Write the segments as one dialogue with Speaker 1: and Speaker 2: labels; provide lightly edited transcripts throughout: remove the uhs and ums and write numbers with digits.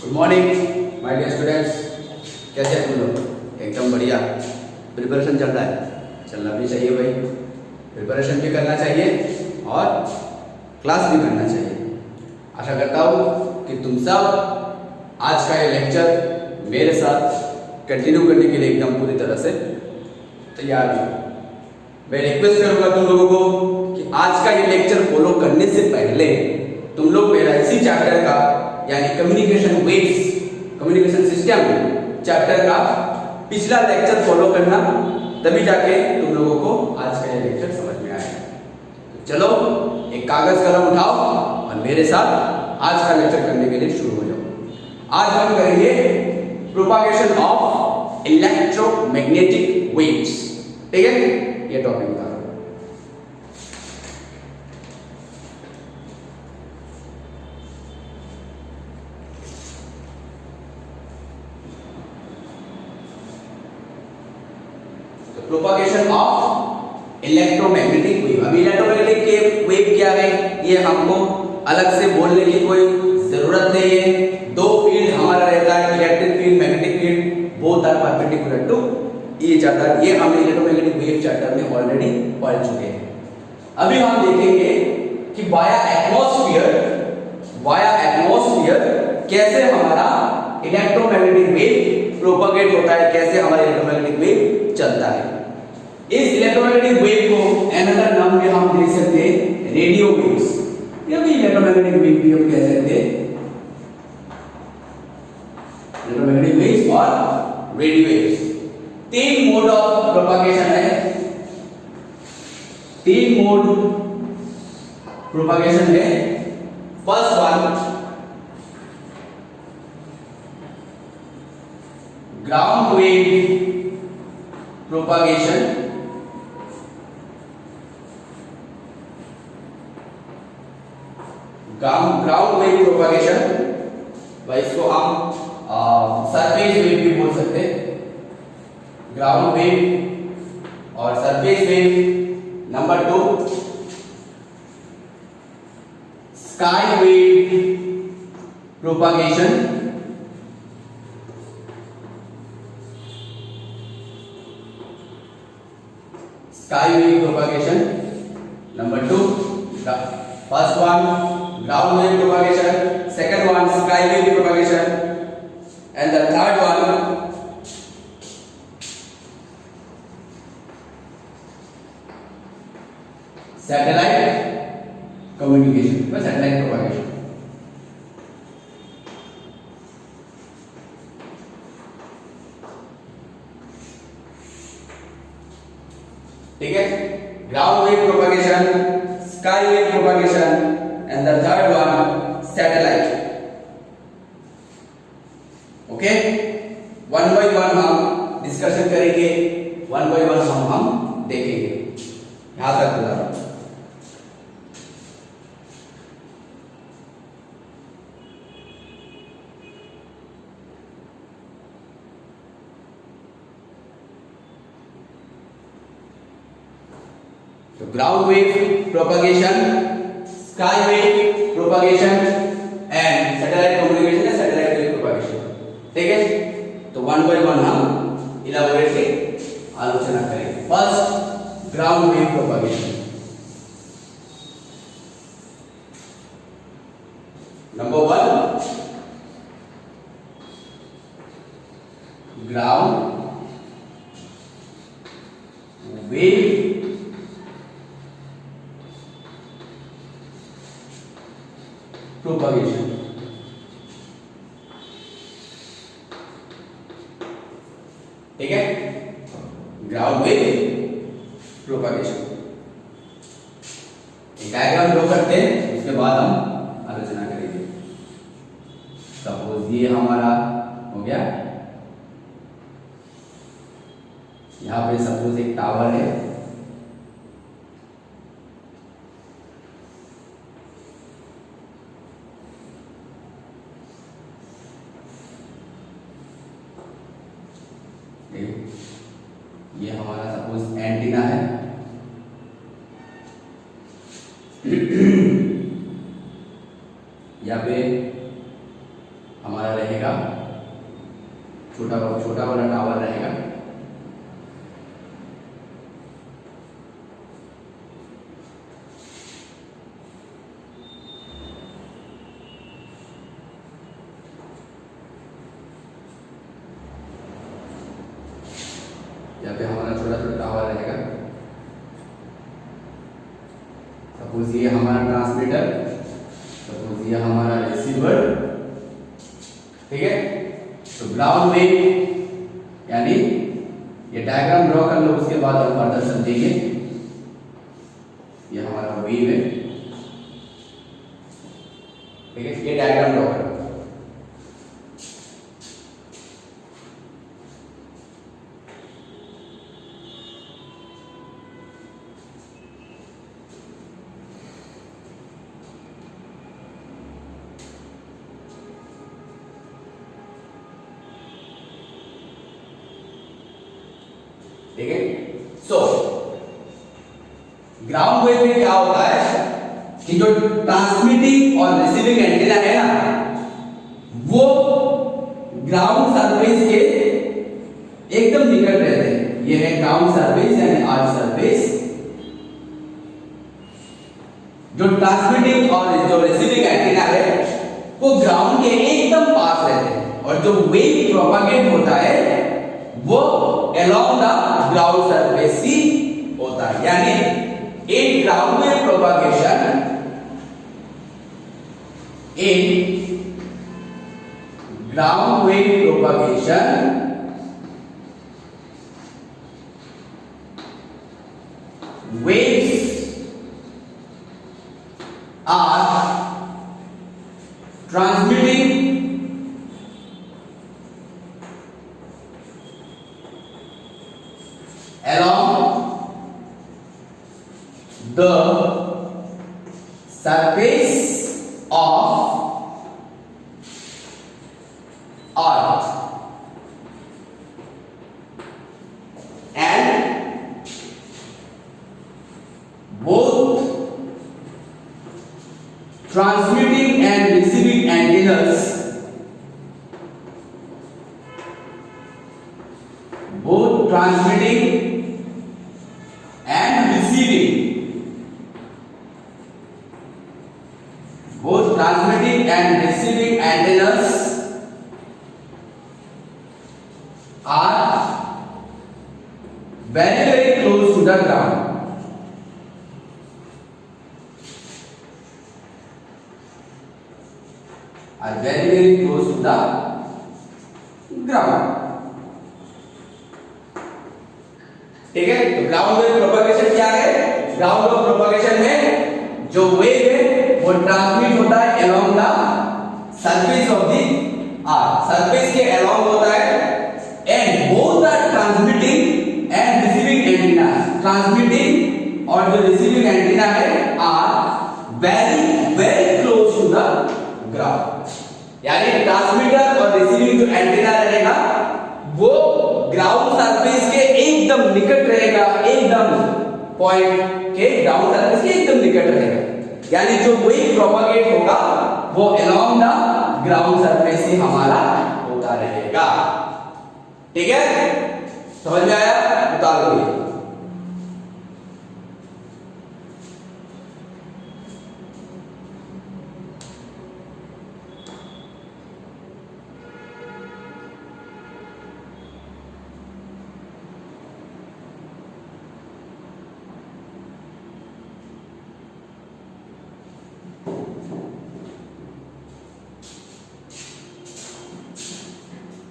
Speaker 1: Good morning my dear students, कैसे हैं तुम लोग? एकदम बढ़िया। प्रिपरेशन चल रहा है, चलना भी चाहिए भाई। प्रिपरेशन भी करना चाहिए और क्लास भी करना चाहिए। आशा करता हूँ कि तुम सब आज का ये लेक्चर मेरे साथ कंटिन्यू करने के लिए एकदम पूरी तरह से तैयार हो। मैं रिक्वेस्ट करूँगा तुम लोगों को कि आज का ये लेक्चर फॉलो करने से पहले तुम लोग मेरा इसी चैप्टर का यानी communication waves, communication system chapter का पिछला लेक्चर फॉलो करना, तभी जाके तुम लोगों को आज का ये लेक्चर समझ में आएगा। तो चलो एक कागज कलम उठाओ और मेरे साथ आज का लेक्चर करने के लिए शुरू हो जाओ। आज हम करेंगे प्रोपागेशन ऑफ इलेक्ट्रोमैग्नेटिक वेव्स। ठीक है, ये टॉपिक बता रहा हूं। Propagation of electromagnetic wave. अभी इलेक्ट्रोमैग्नेटिक वेव क्या है ये हमको अलग से बोलने की कोई जरूरत नहीं है। दो फील्ड हमारा रहता है, electric field, magnetic field, both are perpendicular to each other. ये हम इलेक्ट्रोमैग्नेटिक वेव चैप्टर में ऑलरेडी पढ़ चुके हैं। अभी हम देखेंगे कि वाया एटमॉस्फेयर कैसे हमारा इलेक्ट्रोमैग्नेटिक वेव प्रोपागेट होता है, कैसे हमारा इलेक्ट्रोमैग्नेटिक वेव चलता है। इस इलेक्ट्रोमैग्नेटिक वेव को अनदर नाम में हम दे सकते हैं रेडियो वेव्स। ये भी इलेक्ट्रोमैग्नेटिक वेव भी हम कह सकते हैं, इलेक्ट्रोमैग्नेटिक वेव्स और रेडियो वेव्स। तीन मोड ऑफ प्रोपागेशन है, तीन मोड प्रोपागेशन है। First one ground wave propagation, ground wave propagation, भाई इसको हम सरफेस वेव भी बोल सकते हैं। ग्राउंड वेव और surface wave. Number 2 sky wave propagation, sky wave propagation. Number 2 first one ground wave propagation, second one sky wave propagation, and the third one satellite communication, satellite propagation। ठीक है, ground wave propagation, sky wave propagation and the third one satellite। Okay, one by one हम discussion करेंगे, one by one हम देखेंगे। यहां तक बता रहा हूं। तो ground wave propagation, sky wave propagation and satellite communication है, satellite wave propagation। ठीक है, तो वन बाय वन हम इलाबोरेटली आलोचना करेंगे। First ground wave propagation. Number 1 ground wave propagation. ठीक है, ग्राउंड वेव प्रोपागेशन। एक डायग्राम ड्रॉ करते हैं, उसके बाद हम आलोचना करेंगे। सपोज ये हमारा हो गया, यहां पे सपोज एक टावर है, ये हमारा सपोज एंटीना है। यहाँ पे हमारा हमारा रहेगा छोटा वाला टावर रहेगा। यहाँ पे हमारा छोटा टावर रहेगा। सपोज ये हमारा ट्रांसमीटर, सपोज ये हमारा रिसीवर, ठीक है। तो ग्राउंड वेव यानी ये डायग्राम ड्रॉ कर लो, उसके बाद हम फर्दर समझेंगे। ये हमारा वेव है, ठीक है। ये डायग्राम ड्रॉ करो। ठीक है। सो ग्राउंड वेव में क्या होता है कि जो ट्रांसमिटिंग और रिसीविंग एंटीना है ना, वो ग्राउंड सरफेस के एकदम निकट रहते हैं। ये है ग्राउंड सरफेस यानी अर्थ सरफेस। जो ट्रांसमिटिंग और जो रिसीविंग एंटीना है वो ग्राउंड के एकदम पास रहते हैं, और जो वेव प्रोपागेट होता है वो along the ground surface ही होता है। यानी एक ग्राउंड वेव प्रोपागेशन, एक ground wave propagation waves are transmitting along the surface of earth and both transmitting and receiving antennas, both transmitting and receiving, both transmitting and receiving antennas are very close to the ground. Are very close to the ground. ठीक है। तो ground wave propagation क्या है? Ground wave propagation में जो wave है वो transmit होता है along the surface of the earth, surface के अलोंग होता है, and both are transmitting and receiving antenna, transmitting और जो रिसीविंग एंटीना है are very close to the ground. यानी ट्रांसमीटर और रिसीविंग जो एंटीना रहेगा वो ग्राउंड सरफेस के एकदम निकट रहेगा, एकदम पॉइंट के ग्राउंड सरफेस के एकदम निकट रहेगा। यानी जो वेव प्रोपगेट होगा वो अलोंग द ग्राउंड सरफेस ही हमारा होता रहेगा। ठीक है, समझ में आया? उतार दो।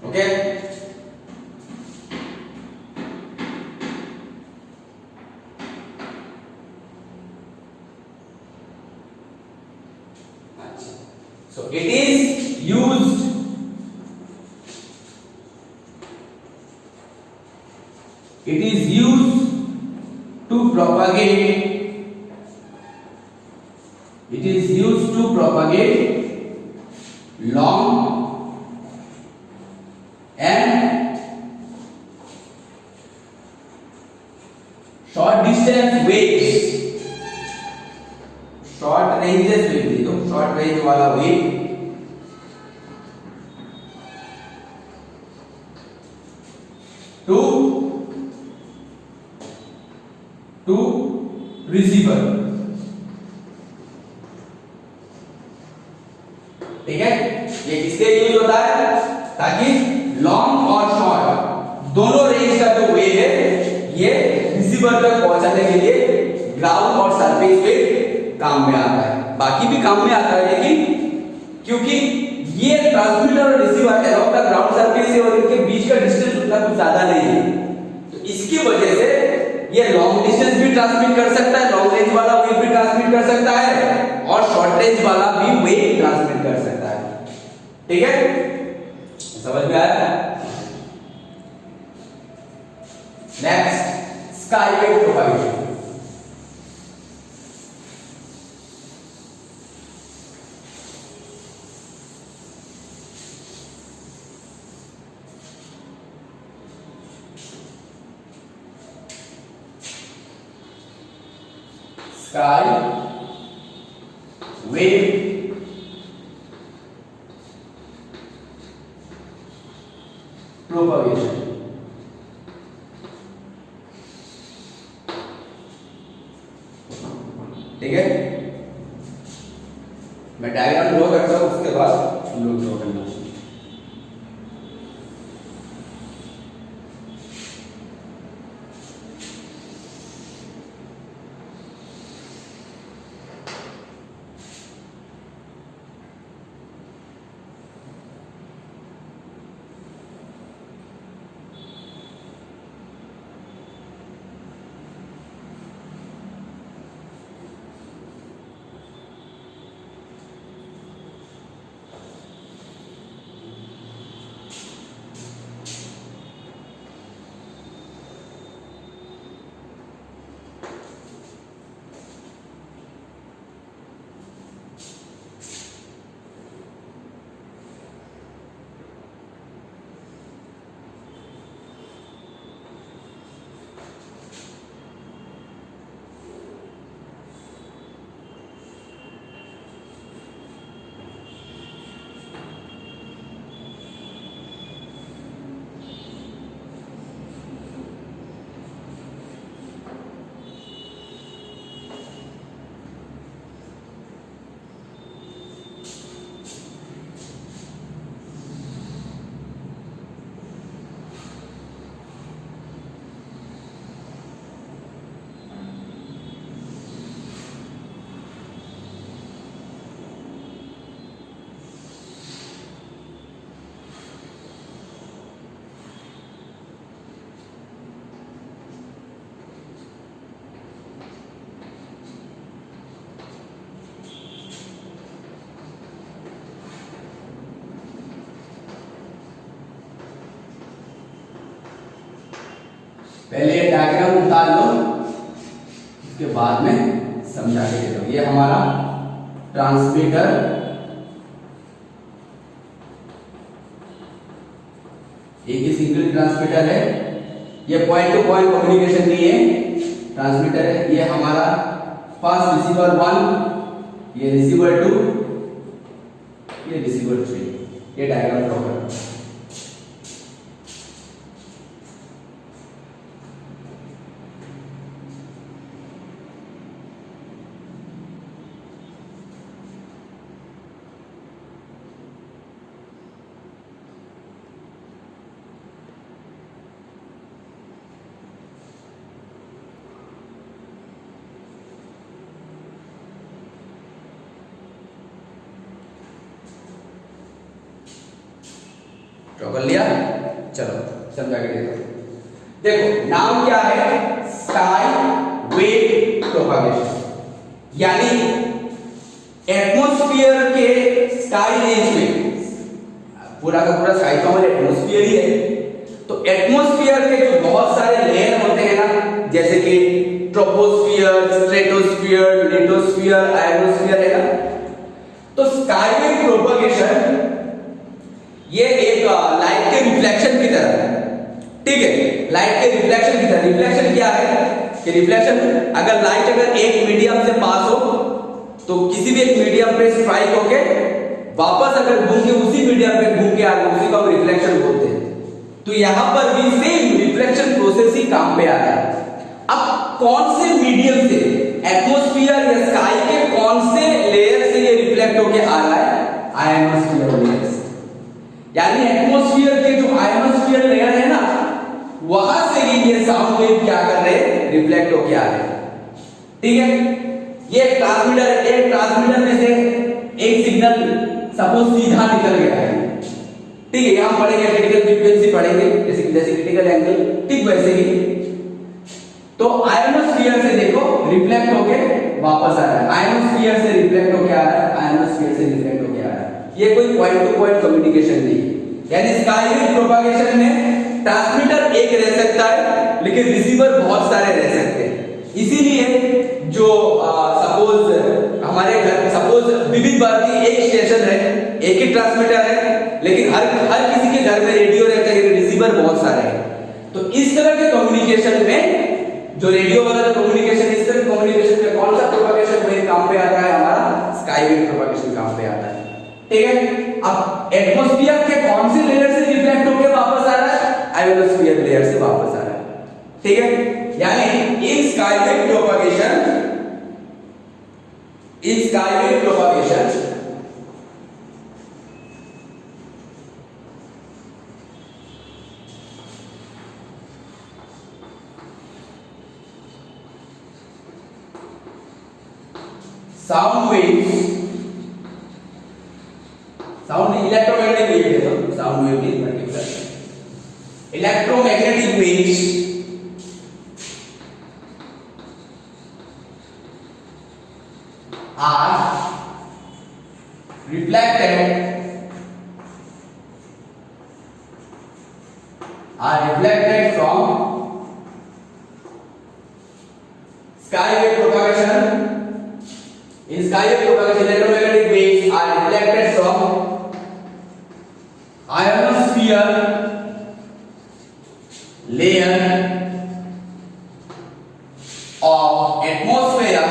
Speaker 1: Okay, so it is used to propagate long and short distance waves, short ranges wave, तो short range वाला wave रिसीवर। ठीक है, ये किसके यूज होता है? ताकि लॉन्ग और शॉर्ट दोनों रेंज का जो वेव है ये रिसीवर तक पहुंचाने के लिए ग्राउंड और सरफेस पे काम में आता है। बाकी भी काम में आता है, लेकिन क्योंकि ये ट्रांसमीटर और receiver around the ground surface है और इनके बीच का डिस्टेंस उतना कुछ ज्यादा नहीं है, तो इसकी वजह से ये लॉन्ग डिस्टेंस भी ट्रांसमिट कर सकता है, लॉन्ग रेंज वाला वेव भी ट्रांसमिट कर सकता है और शॉर्ट रेंज वाला भी वेव ट्रांसमिट कर सकता है। ठीक है, समझ में आया? Next, sky wave propagation. Sky wave propagation. ठीक है, मैं डायग्राम ड्रॉ करता हूं, उसके बाद हम लोग ड्रॉ करना। पहले ये डायग्राम उतार लो, उसके बाद में समझा के दे दो। ये हमारा ट्रांसमीटर, एक ही सिंगल ट्रांसमीटर है, ये पॉइंट टू पॉइंट कम्युनिकेशन नहीं है, ट्रांसमीटर है। ये हमारा फर्स्ट रिसीवर 1, ये रिसीवर 2, ये रिसीवर 3। ये डायग्राम ड्रॉ करो। ड्रॉ कर लिया? चलो समझा के दे दो। देखो नाम क्या है? स्काई वेव प्रोपगेशन, यानी एटमॉस्फेयर के स्काई रेंज में, पूरा का पूरा स्काई का मतलब एटमॉस्फेयर ही है, तो एटमॉस्फेयर के जो बहुत सारे लेयर होते हैं ना, जैसे कि ट्रोपोस्फियर, स्ट्रेटोस्फियर, लिथोस्फियर, आयनोस्फियर है ना, तो स्काई वेव प्रोपगेशन ये एक लाइट के रिफ्लेक्शन की तरह है। ठीक है, लाइट के रिफ्लेक्शन की तरह। रिफ्लेक्शन क्या है कि रिफ्लेक्शन, अगर लाइट अगर एक मीडियम से पास हो तो किसी भी एक मीडियम पे स्ट्राइक होके वापस अगर घूम के उसी मीडियम पे घूम के आगे, उसी को हम रिफ्लेक्शन बोलते हैं। तो यहां पर भी सेम रिफ्लेक्शन प्रोसेस ही काम पे आ रहा है। अब कौन से मीडियम से एटमॉस्फेयर या स्काई के कौन से लेयर से ये रिफ्लेक्ट होके आ रहा है? आयोनोस्फीयर लेयर से। यानी एटमॉस्फेयर के जो आयोनोस्फीयर लेयर है ना, वहां से ही ये साउंड वेव क्या कर रहे हैं? रिफ्लेक्ट होके आ रहे हैं। ठीक है, ये ट्रांसमीटर में से एक सिग्नल सपोज सीधा निकल गया है, ठीक है, यहां पढ़ेंगे क्रिटिकल फ्रीक्वेंसी पढ़ेंगे, जैसे क्रिटिकल एंगल, ठीक वैसे ही। तो आयोनोस्फीयर से देखो रिफ्लेक्ट होके वापस आ रहा है, आयोनोस्फीयर से रिफ्लेक्ट होके आ रहा है, आयोनोस्फीयर से रिफ्लेक्ट होके आ रहा है। ये कोई पॉइंट टू पॉइंट कम्युनिकेशन नहीं है। यानी स्काई वेव प्रोपागेशन में ट्रांसमीटर एक रह सकता है, लेकिन रिसीवर बहुत सारे रह सकते हैं। इसीलिए जो सपोज हमारे घर, सपोज विविध भारती एक स्टेशन है, एक ही ट्रांसमीटर है, लेकिन हर किसी के घर में रेडियो रहता है, रिसीवर बहुत सारे हैं। तो इस तरह के कम्युनिकेशन में जो रेडियो वाला जो कम्युनिकेशन, इस तरह के कम्युनिकेशन में कौन सा प्रोपागेशन वेव काम पे आता है? हमारा स्काई वेव प्रोपागेशन काम पे आता है। ठीक है, अब एटमॉस्फेयर के कौन से लेयर से रिफ्लेक्ट होकर वापस आ रहा है? आयोनोस्फीयर लेयर से वापस आ रहा है। ठीक है, यानी इन स्काई वेव प्रोपागेशन, इन sky wave propagation sound waves, sound electromagnetic wave है, तो साउंड वेव नहीं particular, electromagnetic waves are reflected from sky wave propagation. In sky wave propagation, electromagnetic waves are reflected from ionosphere layer of atmosphere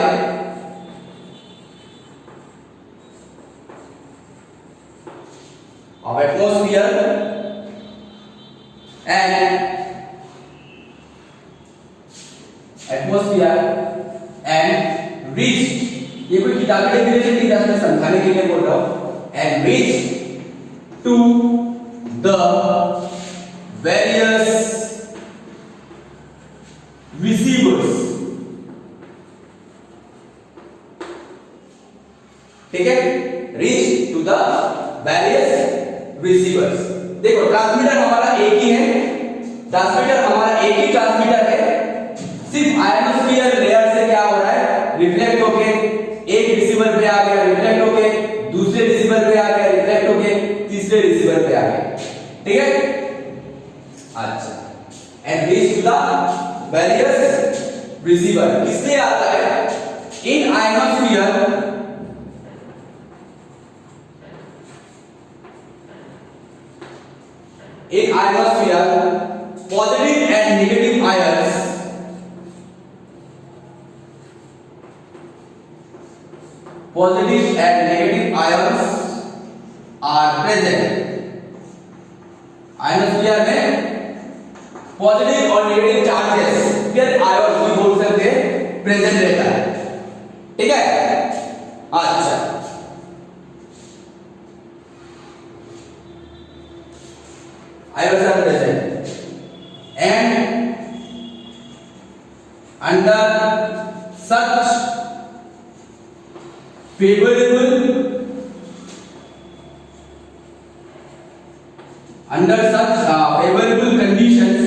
Speaker 1: and reached, ये कोई किताबी definition नहीं है, मैं समझाने के लिए बोल रहा हूं, and reached to the various receivers। ठीक है, reach to the various receivers। देखो ट्रांसमीटर हमारा एक ही है, ट्रांसमीटर हमारा एक ही ट्रांसमीटर है, सिर्फ आयोनोस्फीयर लेयर से क्या हो रहा है? रिफ्लेक्ट होके एक रिसीवर पे आ गया, रिफ्लेक्ट होके दूसरे रिसीवर पे आ गया, रिफ्लेक्ट होके तीसरे रिसीवर पे आ गया। ठीक है, अच्छा, and reach to the various receiver किससे आता है? In ionosphere positive and negative ions are present। Ionosphere में पॉजिटिव और नेगेटिव चार्जेस फिर आयन भी बोल सकते हैं प्रेजेंट रहता है। ठीक है, अच्छा, ions are present and under such favorable conditions,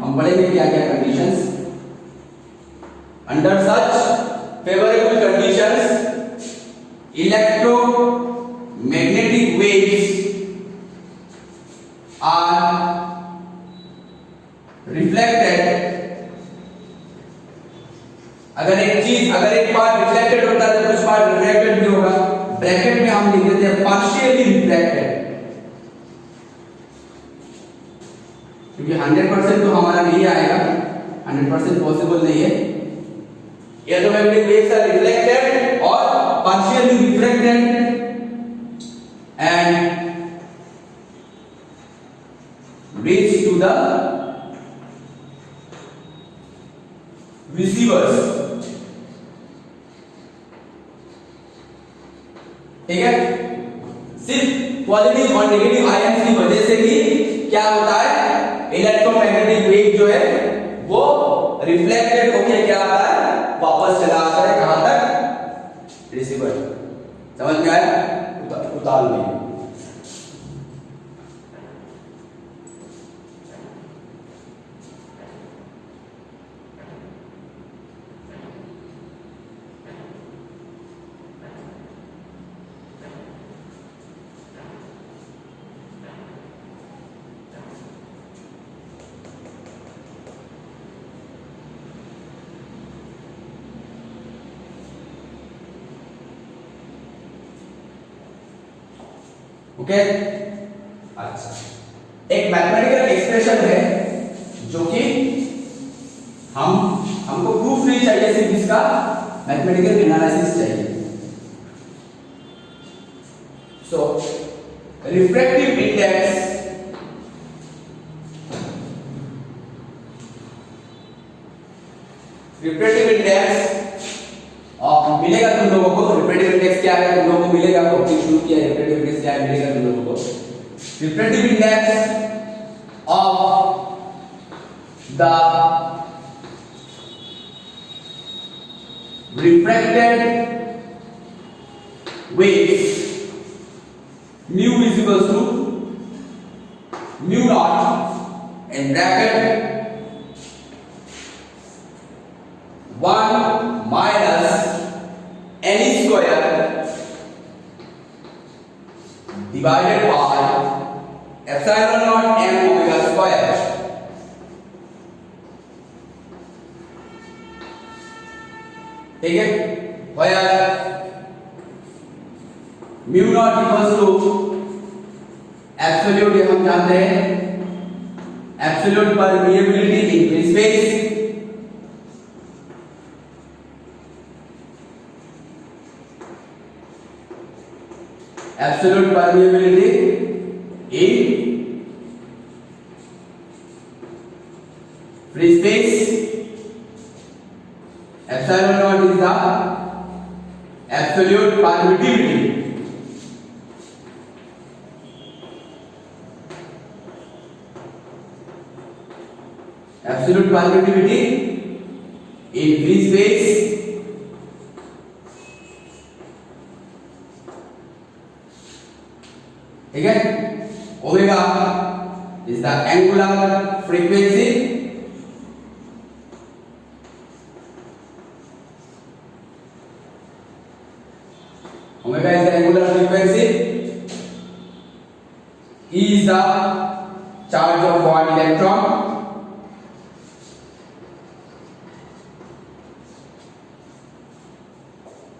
Speaker 1: हम पढ़ेंगे क्या क्या conditions. Under such favourable conditions electromagnetic waves are reflected। अगर एक पार्ट रिफ्लेक्टेड होता है तो कुछ पार्ट रिफ्लेक्टेड भी होगा। ब्रैकेट में हम लिख देते हैं पार्शियली रिफ्लेक्टेड, क्योंकि 100% तो हमारा नहीं आएगा, 100% पॉसिबल नहीं है। इलेक्ट्रोमैग्नेटिक वेव्स आर रिफ्लेक्टेड और partially reflected and reach to the receivers। ठीक है, सिर्फ पॉजिटिव और नेगेटिव आयंस की वजह से ही क्या होता है, इलेक्ट्रोमैग्नेटिक वेव जो है वो रिफ्लेक्टेड होकर क्या आता है, वापस चला आता है कहां तक, रिसीवर। समझ में आया, उतार में। ओके, अच्छा, एक मैथमेटिकल एक्सप्रेशन है जो कि हमको प्रूफ नहीं चाहिए, सिर्फ इसका मैथमेटिकल एनालिसिस चाहिए। सो रिफ्रैक्टिव इंडेक्स मिलेगा तुम लोगों को। रिफ्रैक्टिव इंडेक्स क्या है तुम लोगों को मिलेगा, टॉपिक शुरू किया, रिफ्रैक्टिव इंडेक्स क्या है मिलेगा तुम लोगों को। Refractive index of the refracted waves mu is equals to mu naught in bracket 1 minus n square divided by epsilon naught m omega square। ठीक है, where mu naught equals to absolute, हम जानते हैं absolute permeability in free space, absolute permeability in free space, epsilon naught is the absolute permittivity absolute permittivity in free space, ठीक है। Omega is the angular frequency, omega is the angular frequency, E is the charge of one electron,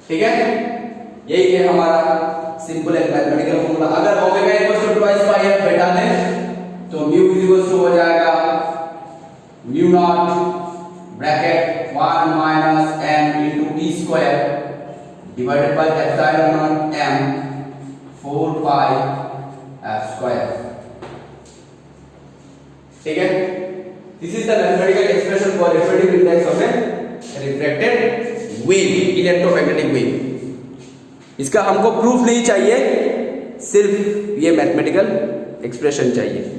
Speaker 1: ठीक है। यही है हमारा simple एक mathematical formula. अगर omega equals to twice pi F बैठा दें तो म्यू इक्वल्स टू हो जाएगा mu naught bracket 1 minus m into e square divided by epsilon naught m 4 pi f square. ठीक है, this is the mathematical expression for refractive index of a refracted wave, electromagnetic wave. इसका हमको proof नहीं चाहिए, सिर्फ ये mathematical expression चाहिए।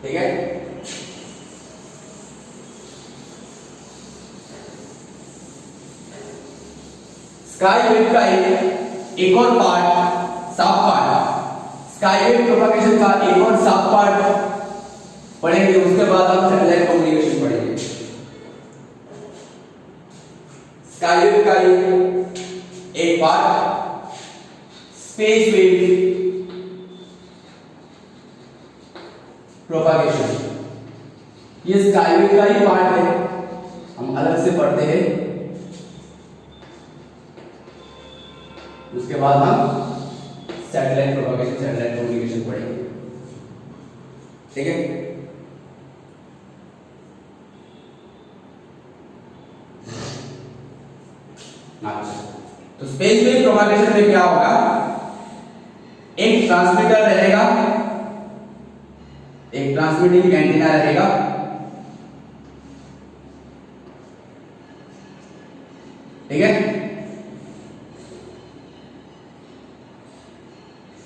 Speaker 1: ठीक है, स्काई वेव का एक और पार्ट, सब पार्ट स्काई वेव प्रोपगेशन का एक और सब पार्ट पढ़ेंगे, उसके बाद हम सैटेलाइट कम्युनिकेशन पढ़ेंगे। स्काई वेव का एक पार्ट स्पेस वेव प्रोपगेशन, ये स्काई वेव का ही पार्ट है, हम अलग से पढ़ते हैं, उसके बाद हम सैटेलाइट प्रोपगेशन, सैटेलाइट कम्युनिकेशन पढ़ेंगे। ठीक है। अच्छा, तो स्पेस वेव प्रोपगेशन में क्या होगा, एक ट्रांसमीटर रहेगा, एक ट्रांसमिटिंग एंटीना रहेगा, ठीक है,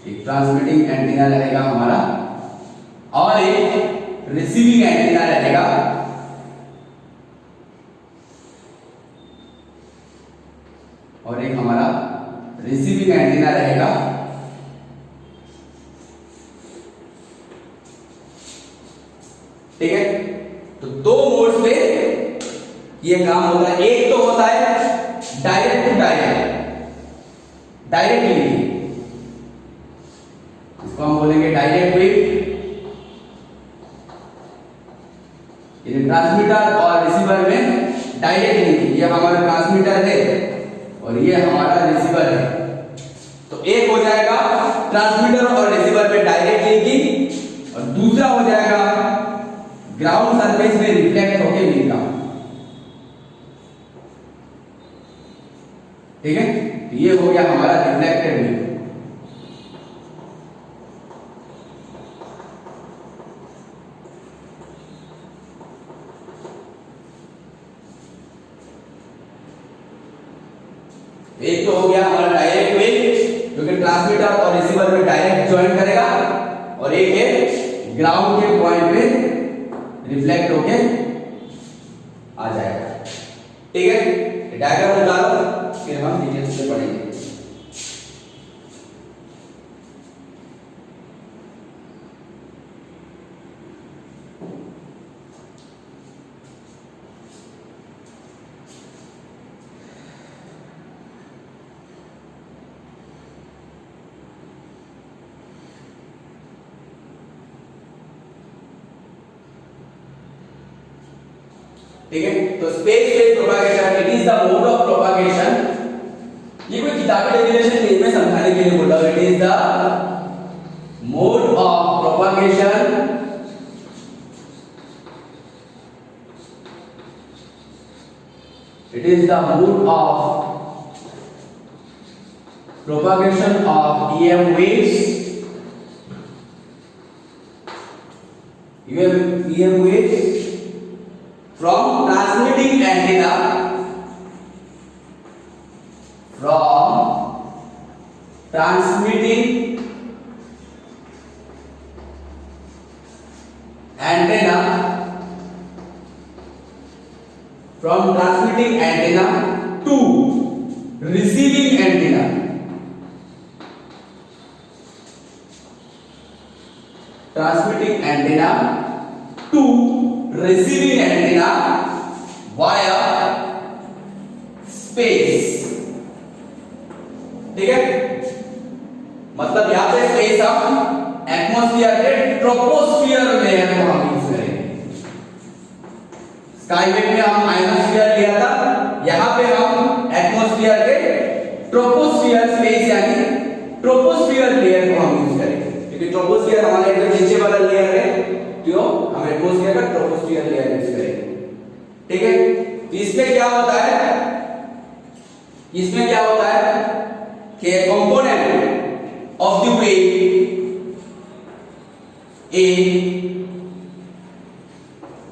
Speaker 1: एक ट्रांसमिटिंग एंटीना रहेगा हमारा और एक रिसीविंग एंटीना रहेगा, और एक हमारा रिसीविंग एंटीना रहेगा। ठीक है, तो दो मोड्स पे ये काम होता है। एक तो होता है डायरेक्ट टू डायरेक्ट, डायरेक्टली, इसको हम बोलेंगे डायरेक्ट वेव। ये ट्रांसमीटर और रिसीवर में डायरेक्ट लिंक, ये हमारा ट्रांसमीटर है और ये हमारा रिसीवर है। तो एक हो जाएगा ट्रांसमीटर और रिसीवर में डायरेक्ट लिंकिंग, और दूसरा हो जाएगा ग्राउंड सरफेस में रिफ्लेक्ट होकर लिंक का। ठीक है, तो ये हो गया हमारा रिफ्लेक्टेड वेव। एक तो हो गया हमारा डायरेक्ट वेव जो कि ट्रांसमीटर और रिसीवर में डायरेक्ट ज्वाइन करेगा, और एक है ग्राउंड के पॉइंट पे रिफ्लेक्ट होके आ जाएगा। ठीक है, डायग्राम उतारो, फिर हम डिटेल से पढ़ेंगे। ठीक है, तो space wave propagation, it is the mode of propagation. ये कोई किताबी डेफिनेशन नहीं, मैं समझाने के लिए बोल रहा हूं। It is the mode of propagation it is the mode of propagation of EM waves, EM waves from transmitting antenna, from transmitting antenna, from transmitting antenna to receiving antenna, transmitting antenna to receiving antenna via space। ठीक है, मतलब यहां पे space हम atmosphere के troposphere layer को हम use करेंगे। स्काई वेव में हम आयोनोस्फीयर लिया था, यहां पे हम एटमॉस्फेयर के ट्रोपोस्फियर स्पेस यानी ट्रोपोस्फियर लेयर को हम यूज करेंगे, क्योंकि ट्रोपोस्फियर हमारे एकदम नीचे वाला लेयर है, तो हम एटमॉस्फेयर का ट्रोपोस्फियर लेयर यूज करेंगे। ठीक है, तो इसमें क्या होता है, इसमें क्या होता है कि कंपोनेंट ऑफ द वेव ए,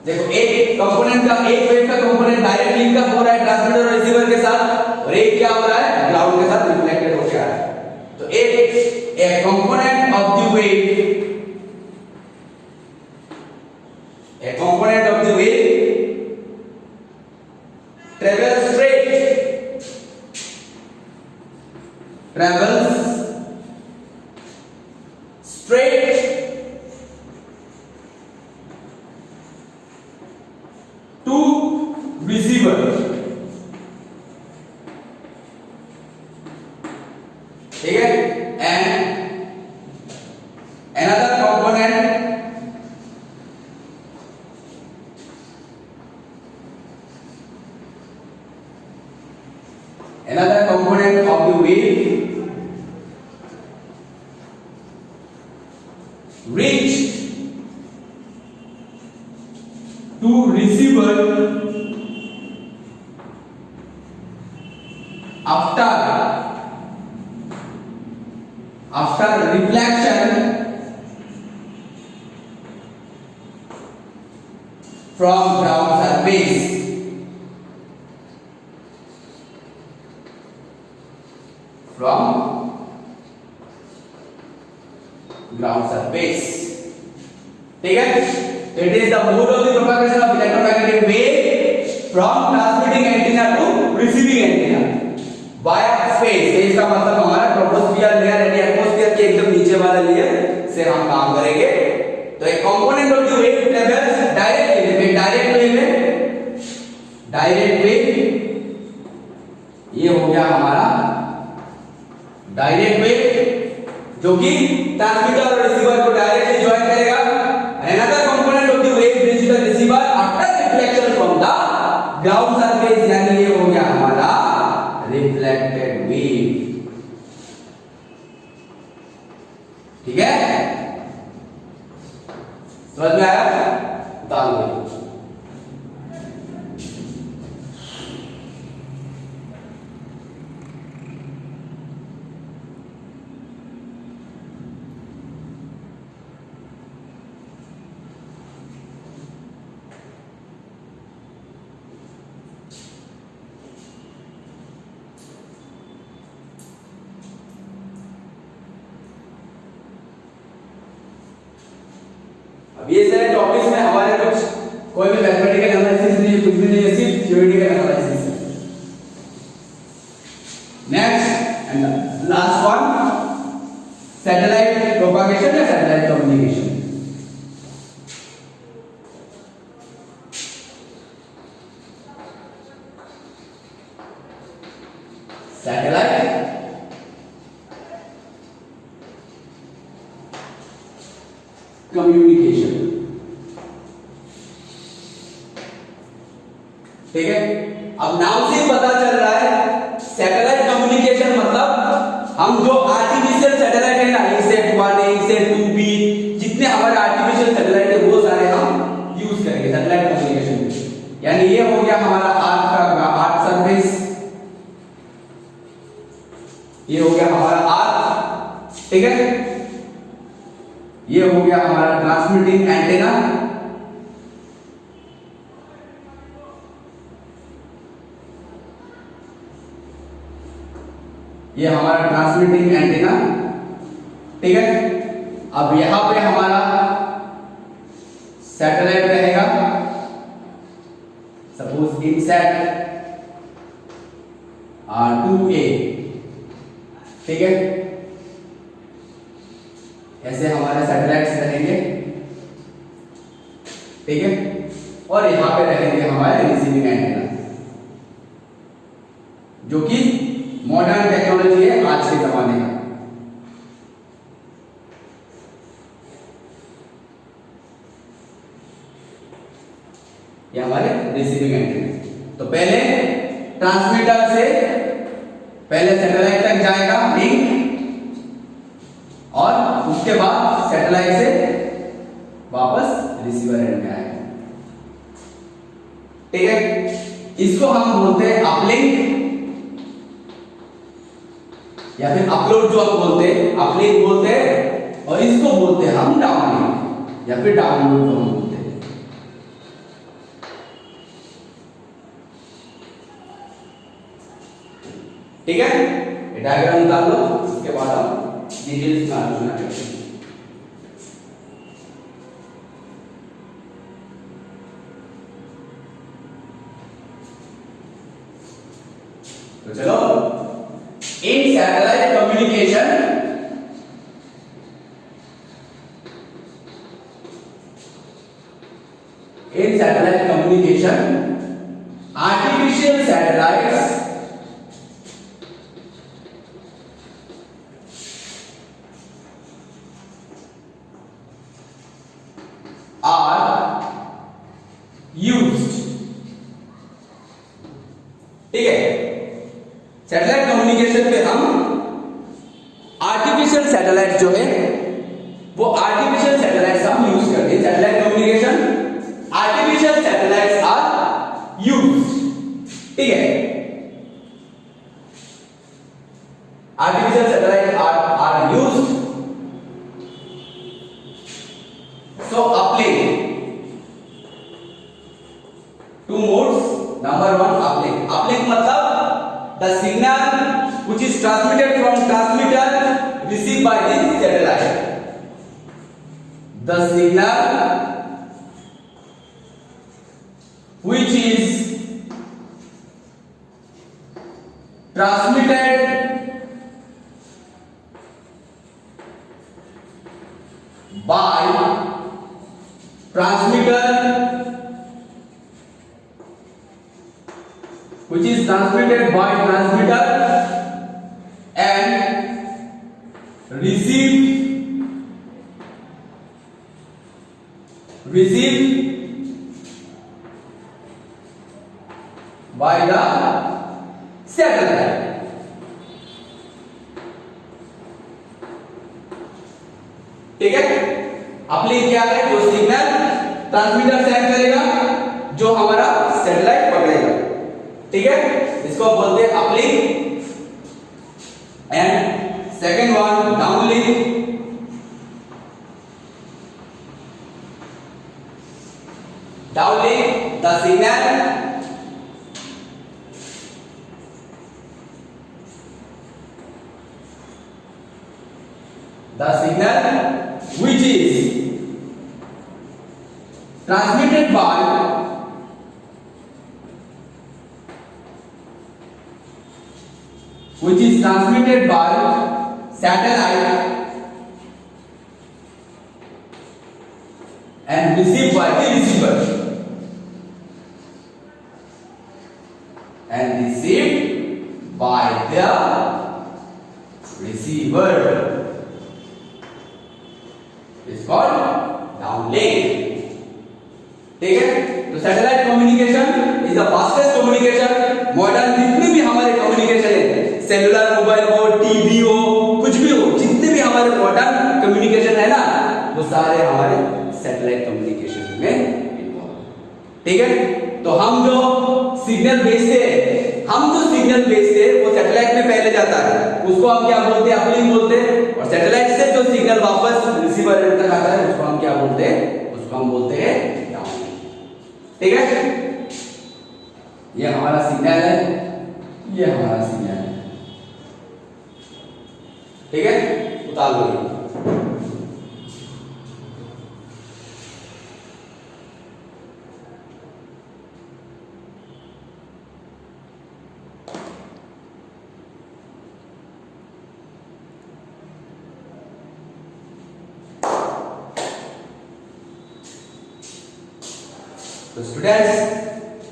Speaker 1: देखो एक कंपोनेंट का, एक वेव का कंपोनेंट डायरेक्ट लिंक अप हो रहा है ट्रांसमीटर और रिसीवर के साथ, और एक क्या हो रहा है ग्राउंड के साथ रिफ्लेक्टेड होकर आ रहा है। तो एक component of the wave, a component of the wave travels straight to receiver। ठीक है, and another component of the wave reach to receiver after reflection from ground surface. ठीक है, it is the mode of the propagation of electromagnetic wave from transmitting antenna to receiving antenna via space. इसका मतलब हमारा troposphere layer यानी atmosphere के एकदम नीचे वाला लेयर से हम काम करेंगे। तो एक component of the wave travels directly, direct wave ये हो गया हमारा डायरेक्ट वेव जो कि ट्रांसमीटर और रिसीवर को डायरेक्टली ज्वाइन करेगा। Another component of the wave reaches the receiver after reflection from the ground surface, यानी ये हो गया हमारा reflected wave। ठीक है, समझ में आया? उतार दो। अब ये सारे टॉपिक्स में हमारे कुछ कोई भी मैथमेटिकल एनालिसिस नहीं, कुछ भी नहीं है, सिर्फ थ्योरेटिकल एनालिसिस है। Next and last one, satellite propagation या सैटेलाइट कम्युनिकेशन। Satellite communication. ठीक है, अब नाम से पता चल रहा है सैटेलाइट कम्युनिकेशन मतलब हम जो आर्टिफिशियल सैटेलाइट है ना, इनसेट 1 ए, इनसेट 2 बी, जितने हमारे आर्टिफिशियल सैटेलाइट है वो सारे हम यूज करेंगे सैटेलाइट कम्युनिकेशन में। यानी ये हो गया हमारा अर्थ सरफेस, ये हो गया हमारा अर्थ। ठीक है, ये हो गया हमारा ट्रांसमिटिंग एंटेना, ये हमारा ट्रांसमिटिंग एंटेना। ठीक है, अब यहां पे हमारा सैटेलाइट रहेगा, सपोज इनसेट 2A। ठीक है, ऐसे हमारे सैटेलाइट्स रहेंगे। ठीक है, और यहां पे रहेंगे हमारे रिसीविंग एंटेना, जो कि मॉडर्न टेक्नोलॉजी है आज के जमाने का। ये हमारे रिसीविंग एंटेना। तो पहले ट्रांसमीटर से पहले सैटेलाइट तक जाएगा लिंक, और उसके बाद सैटेलाइट से वापस रिसीवर एंड में आएगा। ठीक है, इसको हम बोलते हैं अपलिंक, या फिर अपलोड जो हम बोलते हैं, अपलिंक बोलते हैं, और इसको बोलते हैं हम डाउनलिंक या फिर डाउनलोड जो हम बोलते हैं। ठीक है, ये डायग्राम निकाल लो, इसके बाद हम डिटेल्स में आलोचना करेंगे। तो चलो, इन satellite communication artificial satellites are used। ठीक है, सैटेलाइट कम्युनिकेशन पे हम आर्टिफिशियल सैटेलाइट जो है वो आर्टिफिशियल सैटेलाइट्स हम यूज करते हैं। Satellite communication artificial two modes. Number one, uplink. Uplink मतलब the signal which is transmitted from transmitter received by the satellite. The signal which is transmitted by transmitter which is transmitted by transmitter and received by the satellite. ठीक है, uplink क्या है? जो signal transmitter send करेगा, जो हमारा satellite पकड़ेगा। ठीक है, इसको बोलते हैं uplink. And second one downlink. Downlink the signal which is transmitted by satellite and received by the receiver is called downlink. ठीक है, तो satellite communication is the fastest communication. Modern जितने भी हमारे कम्युनिकेशन है, सेलुलर मोबाइल हो, TV हो, कुछ भी हो, जितने भी हमारे मॉडर्न कम्युनिकेशन है ना, वो सारे हमारे सैटेलाइट कम्युनिकेशन में इन्वॉल्व। ठीक है, तो हम जो सिग्नल भेजते हैं वो सैटेलाइट में पहले जाता है, उसको हम क्या बोलते हैं? अपलिंक बोलते हैं। और सैटेलाइट से जो सिग्नल वापस रिसीवर एंड तक आता है, उसको हम क्या बोलते हैं? उसको हम बोलते हैं डाउनलिंक। ठीक है, ये हमारा सिग्नल है, ये हमारा सिग्नल है। ठीक है, उतार लो। तो स्टूडेंट्स,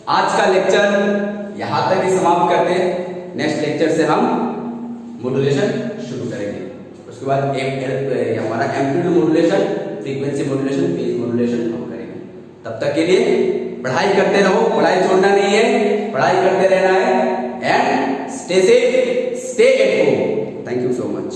Speaker 1: आज का लेक्चर यहां तक ही समाप्त करते हैं। नेक्स्ट लेक्चर से हम मॉड्यूलेशन शुरू करेंगे। उसके बाद हमारा amplitude modulation, frequency modulation, phase modulation हम करेंगे। तब तक के लिए पढ़ाई करते रहो, पढ़ाई छोड़ना नहीं है, पढ़ाई करते रहना है। And stay safe, stay at home. Thank you so much.